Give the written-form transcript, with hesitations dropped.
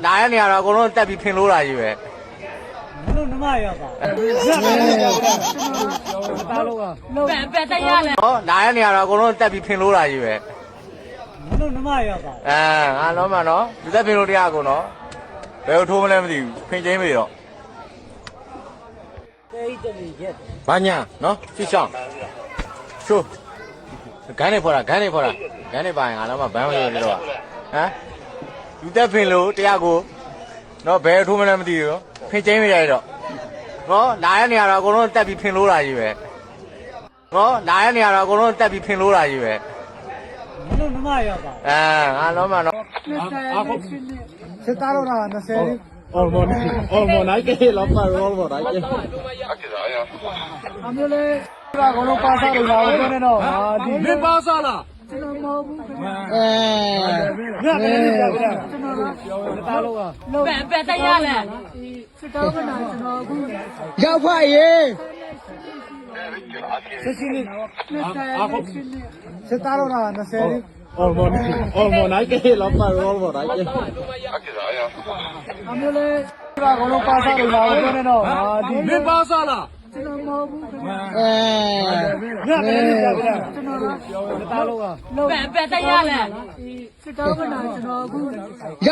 နားရနေရတော့အကုန်လုံးတက်ပြီးဖင်လို့တာကြီးပဲ မလို့နမရပါတာလို့က ပဲတက်ရလဲ ဟောနားရနေရတော့အကုန်လုံးတက်ပြီးဖင်လို့တာကြီးပဲ မလို့နမရပါ ငါတော့မှနော်လူသက်ဖင်လို့တရားကုန်နော်ဘယ်လိုထိုးမလဲမသိဘူးဖင်ချင်းပြီတော့ တေးတည်းရက် ဘာညာနော်စစ်ဆောင်ချိုးဂန်းနေဖော်တာဂန်းနေပါရင်ငါတော့မှဘန်းမလို့နေတော့ဟမ်လူသက်ဖင်လို့တရားကိုနော်ဘယ်ထိုးမလဲမသိဘူးနော်ဖင်ချင်းပြီရတော့နော်နားရနေရတော့အကုန်လုံးတက်ပြီးဖင်လို့တာကြီးပဲနော်နားရနေရတော့အကုန်လုံးတက်ပြီးဖင်လို့တာကြီးပဲ မလို့နမရပါ ငါတော့မှနော် စစ်သားတော့လား20 Ormo hay que lo para ormo hay que အမျိုးလေးဒါကတော့ပါစားလို့လာတော့နေတော့ဟာဒီ 没巴萨了。 ကျွန်တော်မဟုတ်ဘူးခင်ဗျာညတယ်ကြာဗျာကျွန်တော်တာလို့က ပဲတက်ရလဲ စစ်တောင်းကနာကျွန်တော်အခု 要快耶！ စစ်စီလေးစစ်သားတော့လား20 Ormo hay que lo para ormo hay que အမျိုးလေးဒါကတော့ပါစားလို့လာတော့နေတော့ဟာဒီ 没巴萨了。 ကျွန်တော်မဟုတ်ဘူးခင်ဗျာညတယ်ကြာဗျာကျွန်တော်တာလို့က ပဲတက်ရလဲ စစ်တောင်းကနာကျွန်တော်အခု 要